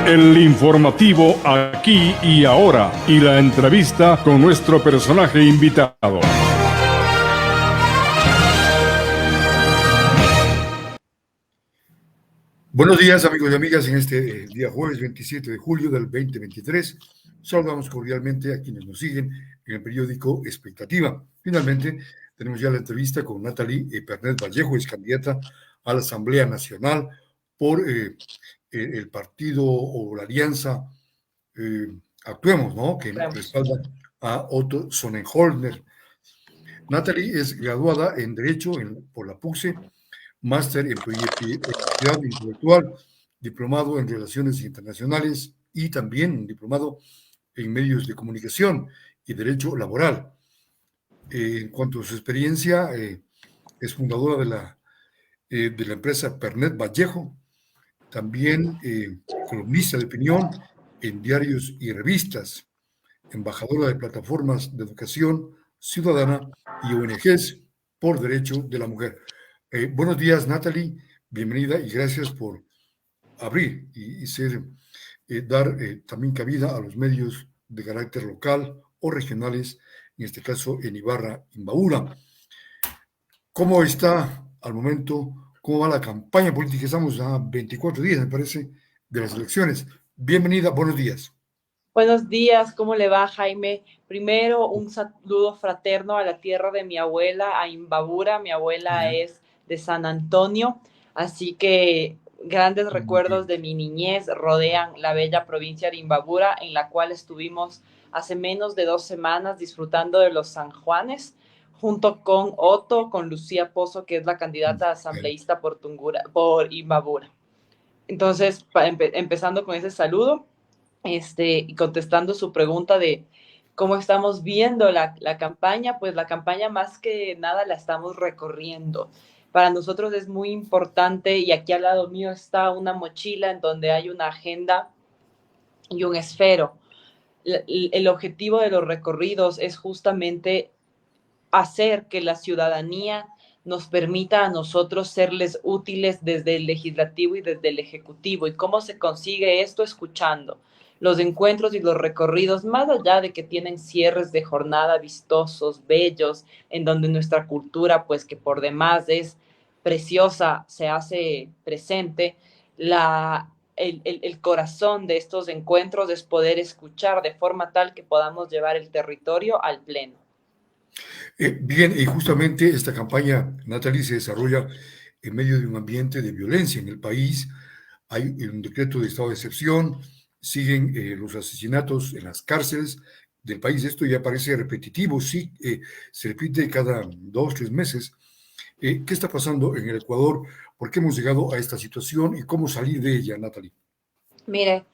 El informativo aquí y ahora y la entrevista con nuestro personaje invitado. Buenos días, amigos y amigas, en este día jueves 27 de julio del 2023. Saludamos cordialmente a quienes nos siguen en el periódico Expectativa. Finalmente, tenemos ya la entrevista con Natalie Pernet Vallejo, es candidata a la Asamblea Nacional por el partido o la alianza Actuemos, ¿no? Que respalda a Otto Sonnenholder. Natalie es graduada en Derecho por la PUCE, máster en propiedad intelectual, diplomado en Relaciones Internacionales y también un diplomado en Medios de Comunicación y Derecho Laboral. En cuanto a su experiencia, es fundadora de la empresa Pernet Vallejo, también columnista de opinión en diarios y revistas, embajadora de plataformas de educación ciudadana y ONGs por Derecho de la Mujer. Buenos días, Natalie, bienvenida y gracias por abrir y dar también cabida a los medios de carácter local o regionales, en este caso en Ibarra, Imbabura. ¿Cómo está al momento? ¿Cómo va la campaña política? Estamos a 24 días, me parece, de las elecciones. Bienvenida, buenos días. Buenos días, ¿cómo le va, Jaime? Primero, un saludo fraterno a la tierra de mi abuela, a Imbabura. Mi abuela es de San Antonio, así que grandes recuerdos de mi niñez rodean la bella provincia de Imbabura, en la cual estuvimos hace menos de 2 semanas disfrutando de los San Juanes, junto con Otto, con Lucía Pozo, que es la candidata asambleísta por Imbabura. Entonces, empezando con ese saludo, y contestando su pregunta de cómo estamos viendo la campaña, pues la campaña más que nada la estamos recorriendo. Para nosotros es muy importante, y aquí al lado mío está una mochila en donde hay una agenda y un esfero. El objetivo de los recorridos es justamente hacer que la ciudadanía nos permita a nosotros serles útiles desde el legislativo y desde el ejecutivo. ¿Y cómo se consigue esto? Escuchando los encuentros y los recorridos, más allá de que tienen cierres de jornada vistosos, bellos, en donde nuestra cultura, pues que por demás es preciosa, se hace presente. El corazón de estos encuentros es poder escuchar de forma tal que podamos llevar el territorio al pleno. Bien, y justamente esta campaña, Natalie, se desarrolla en medio de un ambiente de violencia en el país. Hay un decreto de estado de excepción, siguen los asesinatos en las cárceles del país. Esto ya parece repetitivo, sí, se repite cada 2, 3 meses. ¿Qué está pasando en el Ecuador? ¿Por qué hemos llegado a esta situación y cómo salir de ella, Natalie? Mire,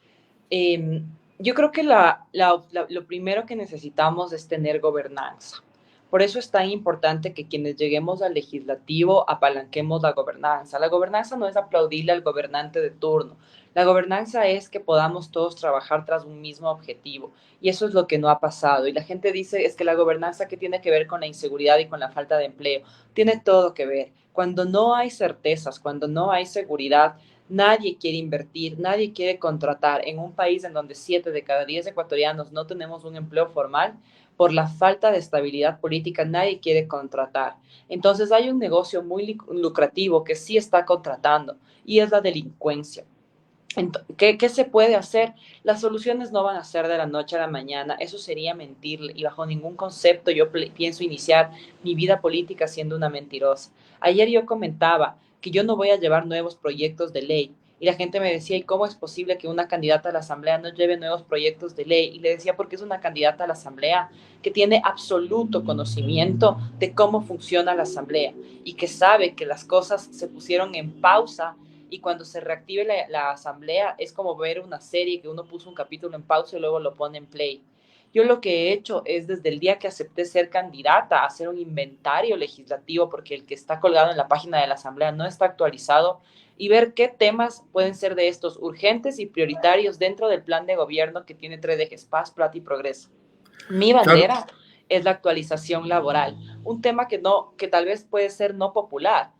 yo creo que lo primero que necesitamos es tener gobernanza. Por eso es tan importante que quienes lleguemos al legislativo apalanquemos la gobernanza. La gobernanza no es aplaudirle al gobernante de turno. La gobernanza es que podamos todos trabajar tras un mismo objetivo. Y eso es lo que no ha pasado. Y la gente dice, es que la gobernanza, ¿qué tiene que ver con la inseguridad y con la falta de empleo? Tiene todo que ver. Cuando no hay certezas, cuando no hay seguridad, nadie quiere invertir, nadie quiere contratar. En un país en donde 7 de cada 10 ecuatorianos no tenemos un empleo formal, por la falta de estabilidad política, nadie quiere contratar. Entonces hay un negocio muy lucrativo que sí está contratando y es la delincuencia. ¿Qué se puede hacer? Las soluciones no van a ser de la noche a la mañana, eso sería mentirle y bajo ningún concepto yo pienso iniciar mi vida política siendo una mentirosa. Ayer yo comentaba que yo no voy a llevar nuevos proyectos de ley y la gente me decía, ¿y cómo es posible que una candidata a la asamblea no lleve nuevos proyectos de ley? Y le decía, porque es una candidata a la asamblea que tiene absoluto conocimiento de cómo funciona la asamblea y que sabe que las cosas se pusieron en pausa. Y cuando se reactive la asamblea es como ver una serie que uno puso un capítulo en pausa y luego lo pone en play. Yo lo que he hecho es desde el día que acepté ser candidata, hacer un inventario legislativo, porque el que está colgado en la página de la asamblea no está actualizado, y ver qué temas pueden ser de estos urgentes y prioritarios dentro del plan de gobierno que tiene 3 ejes: paz, plata y progreso. Mi bandera es la actualización laboral. un tema que tal vez puede ser no popular,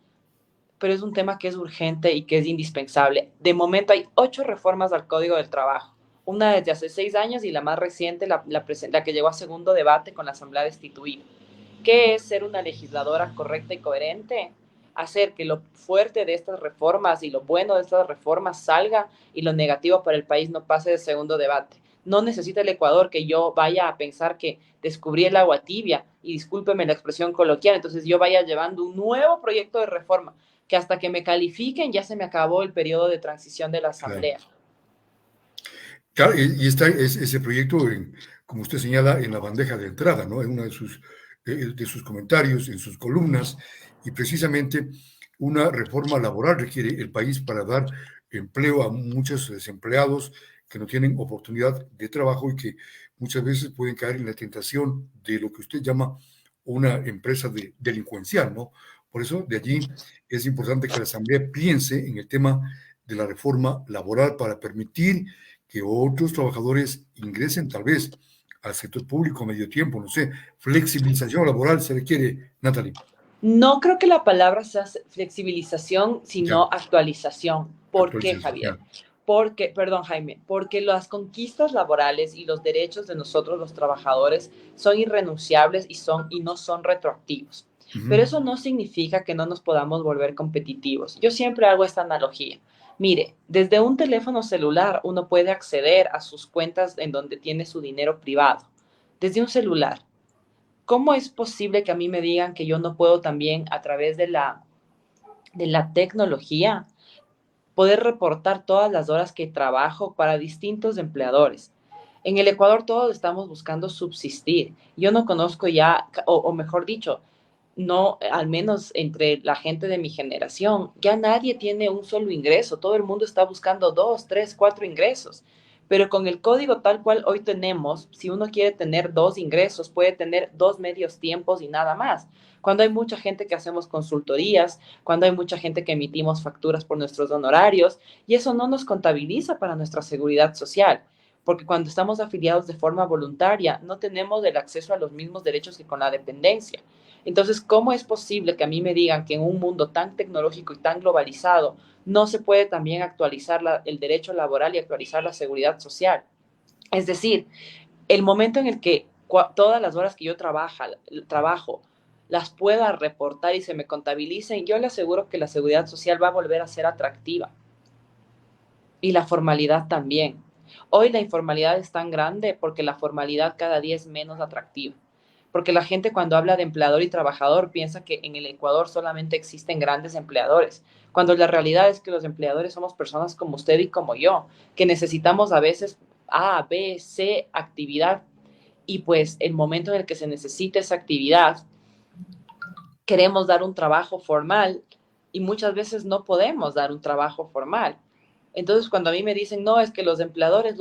pero es un tema que es urgente y que es indispensable. De momento hay 8 reformas al Código del Trabajo, una desde hace 6 años y la más reciente, la que llegó a segundo debate con la Asamblea destituida. ¿Qué es ser una legisladora correcta y coherente? Hacer que lo fuerte de estas reformas y lo bueno de estas reformas salga y lo negativo para el país no pase de segundo debate. No necesita el Ecuador que yo vaya a pensar que descubrí el agua tibia, y discúlpeme la expresión coloquial, entonces yo vaya llevando un nuevo proyecto de reforma, que hasta que me califiquen ya se me acabó el periodo de transición de la Claro. Asamblea. Claro, y está ese proyecto, como usted señala, en la bandeja de entrada, ¿no? En uno de sus comentarios, en sus columnas, y precisamente una reforma laboral requiere el país para dar empleo a muchos desempleados que no tienen oportunidad de trabajo y que muchas veces pueden caer en la tentación de lo que usted llama una empresa delincuencial, ¿no? Por eso, de allí es importante que la Asamblea piense en el tema de la reforma laboral para permitir que otros trabajadores ingresen tal vez al sector público a medio tiempo, no sé, flexibilización laboral se requiere, Natalie. No creo que la palabra sea flexibilización, Ya, sino actualización. ¿Por qué, actualización, Javier? ya. Porque, perdón, Jaime, porque las conquistas laborales y los derechos de nosotros los trabajadores son irrenunciables y no son retroactivos. Pero eso no significa que no nos podamos volver competitivos. Yo siempre hago esta analogía. Mire, desde un teléfono celular uno puede acceder a sus cuentas en donde tiene su dinero privado. Desde un celular. ¿Cómo es posible que a mí me digan que yo no puedo también a través de la tecnología poder reportar todas las horas que trabajo para distintos empleadores? En el Ecuador todos estamos buscando subsistir. Yo no conozco ya, o mejor dicho, no, al menos entre la gente de mi generación, ya nadie tiene un solo ingreso, todo el mundo está buscando 2, 3, 4 ingresos. Pero con el código tal cual hoy tenemos, si uno quiere tener 2 ingresos, puede tener 2 medios tiempos y nada más. Cuando hay mucha gente que hacemos consultorías, cuando hay mucha gente que emitimos facturas por nuestros honorarios, y eso no nos contabiliza para nuestra seguridad social, porque cuando estamos afiliados de forma voluntaria, no tenemos el acceso a los mismos derechos que con la dependencia. Entonces, ¿cómo es posible que a mí me digan que en un mundo tan tecnológico y tan globalizado no se puede también actualizar el derecho laboral y actualizar la seguridad social? Es decir, el momento en el que todas las horas que yo trabajo las pueda reportar y se me contabilicen, yo le aseguro que la seguridad social va a volver a ser atractiva y la formalidad también. Hoy la informalidad es tan grande porque la formalidad cada día es menos atractiva. Porque la gente cuando habla de empleador y trabajador piensa que en el Ecuador solamente existen grandes empleadores, cuando la realidad es que los empleadores somos personas como usted y como yo, que necesitamos a veces A, B, C actividad, y pues el momento en el que se necesita esa actividad, queremos dar un trabajo formal y muchas veces no podemos dar un trabajo formal. Entonces, cuando a mí me dicen, no, es que los empleadores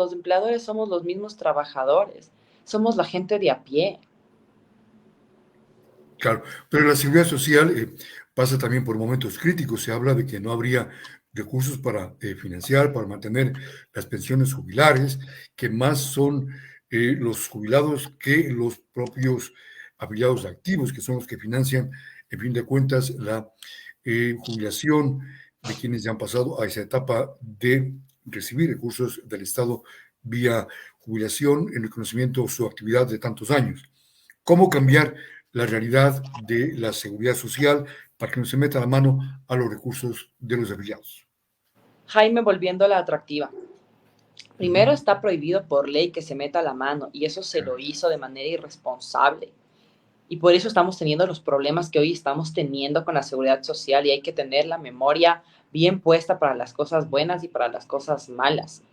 somos los mismos trabajadores, somos la gente de a pie. Claro, pero la seguridad social pasa también por momentos críticos. Se habla de que no habría recursos para financiar, para mantener las pensiones jubilares, que más son los jubilados que los propios afiliados activos, que son los que financian, en fin de cuentas, la jubilación de quienes ya han pasado a esa etapa de recibir recursos del Estado vía jubilación en reconocimiento de su actividad de tantos años. ¿Cómo cambiar la realidad de la seguridad social para que no se meta la mano a los recursos de los afiliados? Jaime, volviendo a la atractiva. Primero está prohibido por ley que se meta la mano y eso se lo hizo de manera irresponsable. Y por eso estamos teniendo los problemas que hoy estamos teniendo con la seguridad social y hay que tener la memoria bien puesta para las cosas buenas y para las cosas malas.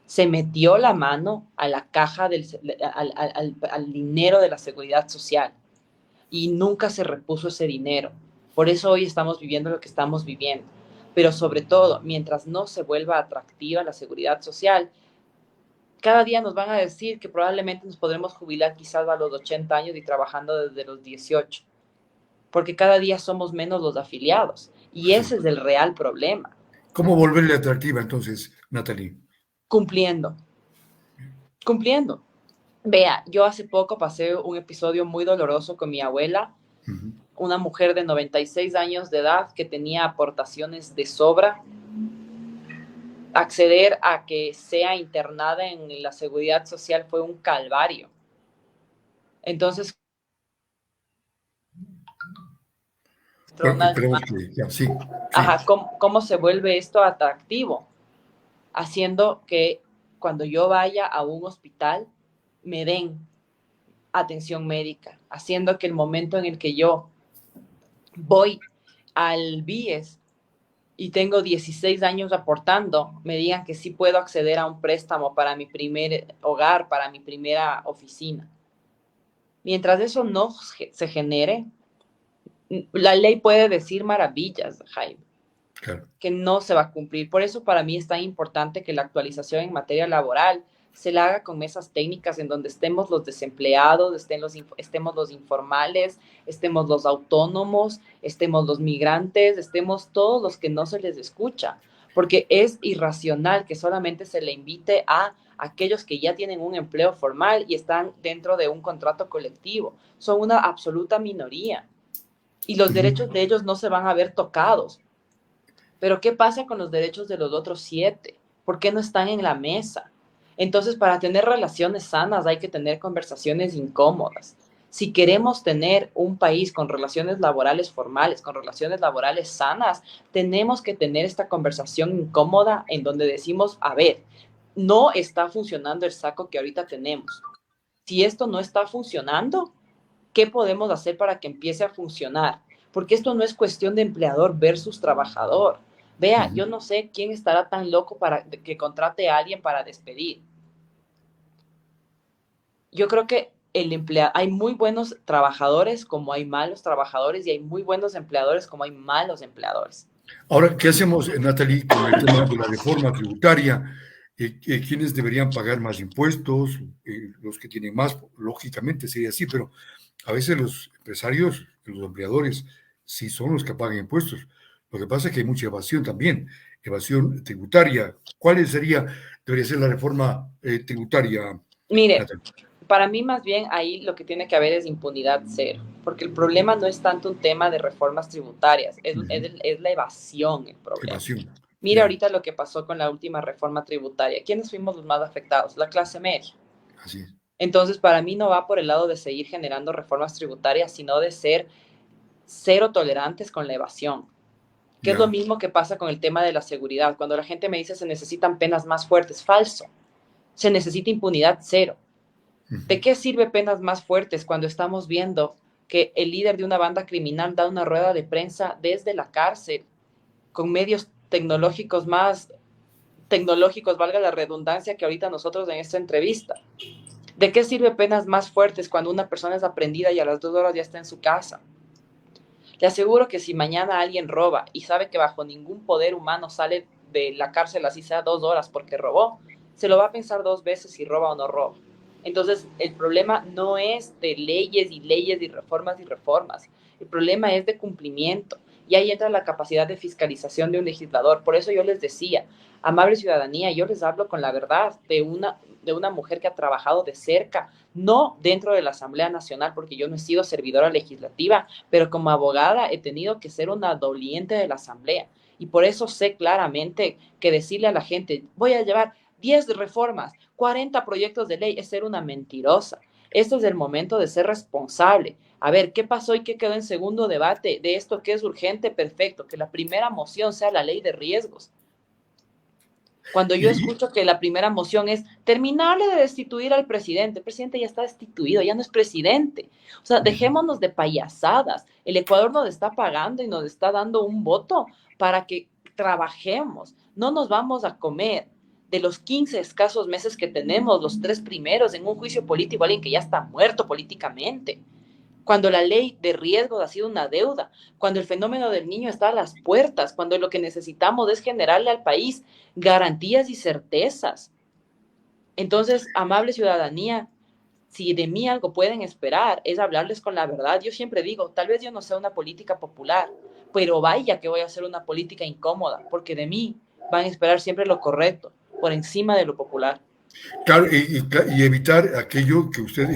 Se metió la mano a la caja, al dinero de la seguridad social y nunca se repuso ese dinero. Por eso hoy estamos viviendo lo que estamos viviendo. Pero sobre todo, mientras no se vuelva atractiva la seguridad social, cada día nos van a decir que probablemente nos podremos jubilar quizás a los 80 años y trabajando desde los 18, porque cada día somos menos los afiliados. Y Sí. ese es el real problema. ¿Cómo volverle atractiva entonces, Natalie? Cumpliendo, cumpliendo. Vea, yo hace poco pasé un episodio muy doloroso con mi abuela una mujer de 96 años de edad que tenía aportaciones de sobra, acceder a que sea internada en la seguridad social fue un calvario. Entonces, Bueno, esperemos que ya, sí, ajá, ¿cómo se vuelve esto atractivo? Haciendo que cuando yo vaya a un hospital me den atención médica, haciendo que el momento en el que yo voy al BIES y tengo 16 años aportando, me digan que sí puedo acceder a un préstamo para mi primer hogar, para mi primera oficina. Mientras eso no se genere, la ley puede decir maravillas, Jaime, claro. que no se va a cumplir. Por eso para mí es tan importante que la actualización en materia laboral se la haga con mesas técnicas en donde estemos los desempleados, estemos los informales, estemos los autónomos, estemos los migrantes, estemos todos los que no se les escucha, porque es irracional que solamente se le invite a aquellos que ya tienen un empleo formal y están dentro de un contrato colectivo. Son una absoluta minoría y los derechos de ellos no se van a ver tocados. Pero ¿qué pasa con los derechos de los otros 7? ¿Por qué no están en la mesa? Entonces, para tener relaciones sanas hay que tener conversaciones incómodas. Si queremos tener un país con relaciones laborales formales, con relaciones laborales sanas, tenemos que tener esta conversación incómoda en donde decimos, a ver, no está funcionando el saco que ahorita tenemos. Si esto no está funcionando, ¿qué podemos hacer para que empiece a funcionar? Porque esto no es cuestión de empleador versus trabajador. Vea, yo no sé quién estará tan loco para que contrate a alguien para despedir. Yo creo que hay muy buenos trabajadores como hay malos trabajadores y hay muy buenos empleadores como hay malos empleadores. Ahora, ¿qué hacemos, Natalie, con el tema de la reforma tributaria? ¿Quiénes deberían pagar más impuestos? Los que tienen más, lógicamente sería así, pero a veces los empresarios, los empleadores, sí son los que pagan impuestos. Lo que pasa es que hay mucha evasión también, evasión tributaria. Debería ser la reforma tributaria, Mire, Natalie? para mí más bien ahí lo que tiene que haber es impunidad cero, porque el problema no es tanto un tema de reformas tributarias, es la evasión el problema. Evasión. Mira ahorita lo que pasó con la última reforma tributaria. ¿Quiénes fuimos los más afectados? La clase media. Así es. Entonces, para mí no va por el lado de seguir generando reformas tributarias, sino de ser cero tolerantes con la evasión. Que es lo mismo que pasa con el tema de la seguridad. Cuando la gente me dice se necesitan penas más fuertes, falso. Se necesita impunidad cero. ¿De qué sirve penas más fuertes cuando estamos viendo que el líder de una banda criminal da una rueda de prensa desde la cárcel con medios tecnológicos más tecnológicos, valga la redundancia, que ahorita nosotros en esta entrevista? ¿De qué sirve penas más fuertes cuando una persona es aprendida y a las 2 horas ya está en su casa? Le aseguro que si mañana alguien roba y sabe que bajo ningún poder humano sale de la cárcel así sea 2 horas porque robó, se lo va a pensar 2 veces si roba o no roba. Entonces, el problema no es de leyes y leyes y reformas y reformas. El problema es de cumplimiento. Y ahí entra la capacidad de fiscalización de un legislador. Por eso yo les decía, amable ciudadanía, yo les hablo con la verdad de una mujer que ha trabajado de cerca, no dentro de la Asamblea Nacional, porque yo no he sido servidora legislativa, pero como abogada he tenido que ser una doliente de la Asamblea. Y por eso sé claramente que decirle a la gente, voy a llevar 10 reformas, 40 proyectos de ley, es ser una mentirosa. Este es el momento de ser responsable. A ver, ¿qué pasó y qué quedó en segundo debate de esto que es urgente? Perfecto, que la primera moción sea la ley de riesgos. Cuando yo escucho que la primera moción es terminarle de destituir al presidente, el presidente ya está destituido, ya no es presidente. O sea, dejémonos de payasadas. El Ecuador nos está pagando y nos está dando un voto para que trabajemos. No nos vamos a comer de los 15 escasos meses que tenemos, los 3 primeros en un juicio político, alguien que ya está muerto políticamente. Cuando la ley de riesgos ha sido una deuda, cuando el fenómeno del niño está a las puertas, cuando lo que necesitamos es generarle al país garantías y certezas. Entonces, amable ciudadanía, si de mí algo pueden esperar es hablarles con la verdad. Yo siempre digo, tal vez yo no sea una política popular, pero vaya que voy a hacer una política incómoda, porque de mí van a esperar siempre lo correcto, por encima de lo popular. Claro, y evitar aquello que usted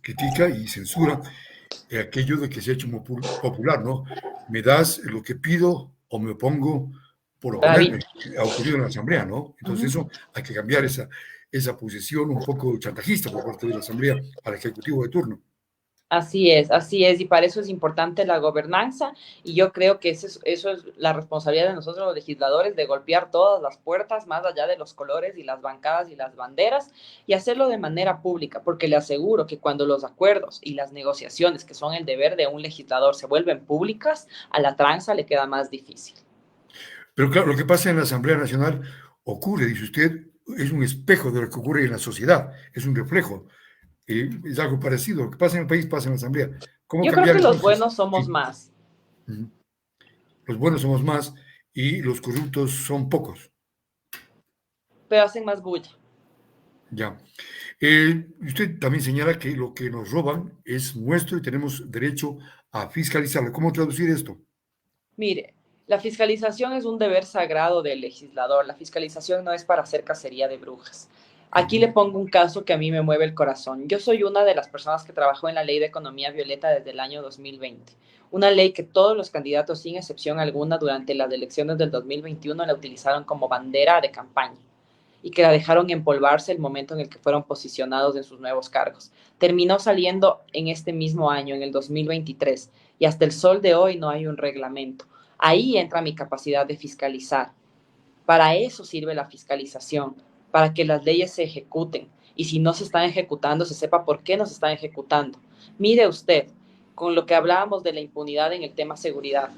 critica y censura, aquello de que se ha hecho muy popular, ¿no? Me das lo que pido o me opongo por oponerme. David. Ha ocurrido en la Asamblea, ¿no? Entonces Ujú. eso hay que cambiar esa posición un poco chantajista por parte de la Asamblea al Ejecutivo de turno. Así es, y para eso es importante la gobernanza, y yo creo que eso es la responsabilidad de nosotros los legisladores, de golpear todas las puertas, más allá de los colores y las bancadas y las banderas, y hacerlo de manera pública, porque le aseguro que cuando los acuerdos y las negociaciones, que son el deber de un legislador, se vuelven públicas, a la tranza le queda más difícil. Pero claro, lo que pasa en la Asamblea Nacional ocurre, dice usted, es un espejo de lo que ocurre en la sociedad, es un reflejo. Es algo parecido. Lo que pasa en el país pasa en la Asamblea. ¿Cómo Yo creo cambiar que los entonces? buenos somos Sí. más, Ujú. Los buenos somos más y los corruptos son pocos. pero hacen más bulla. Ya. Usted también señala que lo que nos roban es nuestro y tenemos derecho a fiscalizarlo. ¿Cómo traducir esto? Mire, la fiscalización es un deber sagrado del legislador. La fiscalización no es para hacer cacería de brujas. Aquí le Ujú. pongo un caso que a mí me mueve el corazón. Yo soy una de las personas que trabajó en la Ley de Economía Violeta desde el año 2020. Una ley que todos los candidatos, sin excepción alguna, durante las elecciones del 2021 la utilizaron como bandera de campaña y que la dejaron empolvarse el momento en el que fueron posicionados en sus nuevos cargos. Terminó saliendo en este mismo año, en el 2023, y hasta el sol de hoy no hay un reglamento. Ahí entra mi capacidad de fiscalizar. Para eso sirve la fiscalización, para que las leyes se ejecuten y si no se están ejecutando, se sepa por qué no se están ejecutando. Mire usted, con lo que hablábamos de la impunidad en el tema seguridad,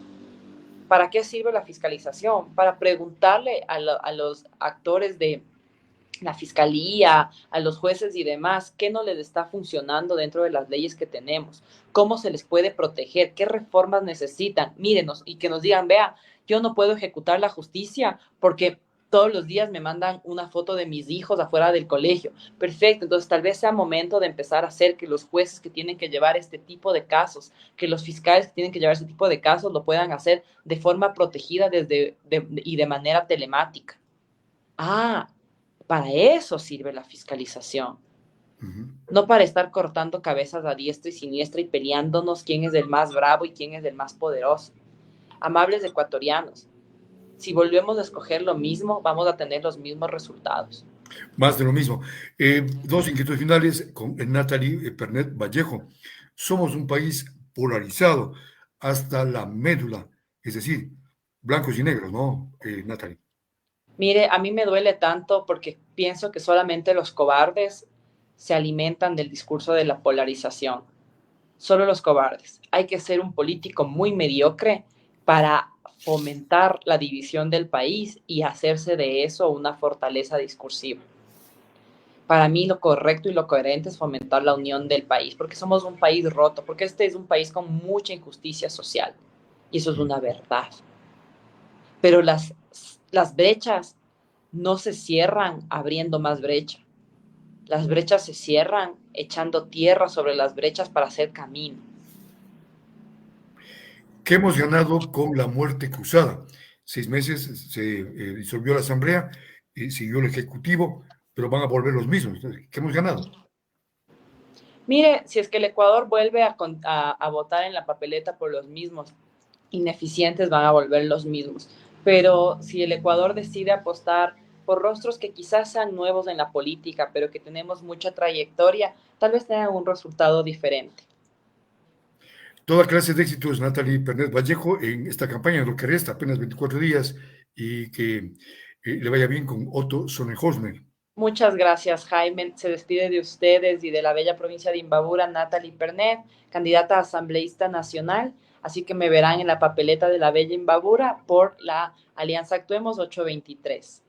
¿para qué sirve la fiscalización? Para preguntarle a los actores de la fiscalía, a los jueces y demás, qué no les está funcionando dentro de las leyes que tenemos, cómo se les puede proteger, qué reformas necesitan, mírenos y que nos digan, vea, yo no puedo ejecutar la justicia porque todos los días me mandan una foto de mis hijos afuera del colegio. Perfecto, entonces tal vez sea momento de empezar a hacer que los jueces que tienen que llevar este tipo de casos, que los fiscales que tienen que llevar este tipo de casos lo puedan hacer de forma protegida y de manera telemática. Ah, para eso sirve la fiscalización, Ujú. no para estar cortando cabezas a diestra y siniestra y peleándonos quién es el más bravo y quién es el más poderoso. Amables ecuatorianos, si volvemos a escoger lo mismo, vamos a tener los mismos resultados. Más de lo mismo. Dos inquietudes finales con Natalie Pernet Vallejo. Somos un país polarizado hasta la médula, es decir, blancos y negros, ¿no, Natalie? Mire, a mí me duele tanto porque pienso que solamente los cobardes se alimentan del discurso de la polarización. Solo los cobardes. Hay que ser un político muy mediocre para fomentar la división del país y hacerse de eso una fortaleza discursiva. Para mí lo correcto y lo coherente es fomentar la unión del país, porque somos un país roto, porque este es un país con mucha injusticia social. Y eso es una verdad. Pero las brechas no se cierran abriendo más brecha. Las brechas se cierran echando tierra sobre las brechas para hacer camino. ¿Qué hemos ganado con la muerte cruzada? 6 meses se disolvió la Asamblea, siguió el Ejecutivo, pero van a volver los mismos. Entonces, ¿qué hemos ganado? Mire, si es que el Ecuador vuelve a votar en la papeleta por los mismos ineficientes, van a volver los mismos. Pero si el Ecuador decide apostar por rostros que quizás sean nuevos en la política, pero que tenemos mucha trayectoria, tal vez tengan un resultado diferente. Toda clase de éxitos, Natalie Pernet Vallejo, en esta campaña, en lo que resta, apenas 24 días, y que le vaya bien con Otto Sonnenhorstner. Muchas gracias, Jaime. Se despide de ustedes y de la bella provincia de Imbabura, Natalie Pernet, candidata a asambleísta nacional. Así que me verán en la papeleta de la bella Imbabura por la Alianza Actuemos 823.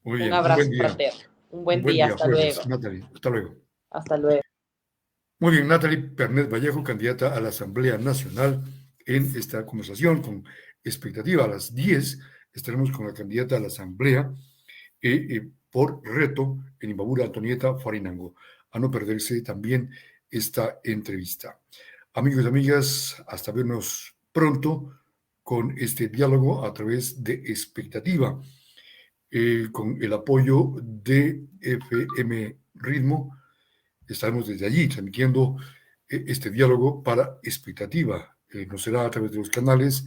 Muy Un bien, un buen abrazo día, fraterno. Un un buen buen día. día, Hasta luego. jueves, Natalie. Hasta luego. Hasta luego. Muy bien, Natalie Pernet Vallejo, candidata a la Asamblea Nacional en esta conversación con expectativa. A las 10 estaremos con la candidata a la Asamblea por reto en Imbabura, Antonieta Farinango. A no perderse también esta entrevista. Amigos y amigas, hasta vernos pronto con este diálogo a través de expectativa, con el apoyo de FM Ritmo. Estaremos desde allí transmitiendo este diálogo para expectativa. No será a través de los canales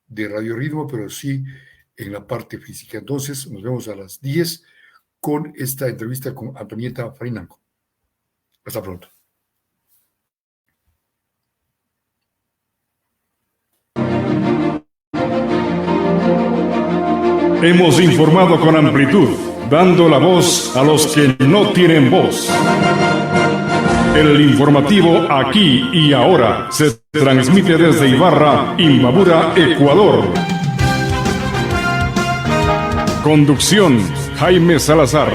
de Radio Ritmo, pero sí en la parte física. Entonces, nos vemos a las 10 con esta entrevista con Antonieta Farinanco. Hasta pronto. Hemos informado con amplitud, dando la voz a los que no tienen voz. El informativo Aquí y Ahora se transmite desde Ibarra, Imbabura, Ecuador. Conducción: Jaime Salazar.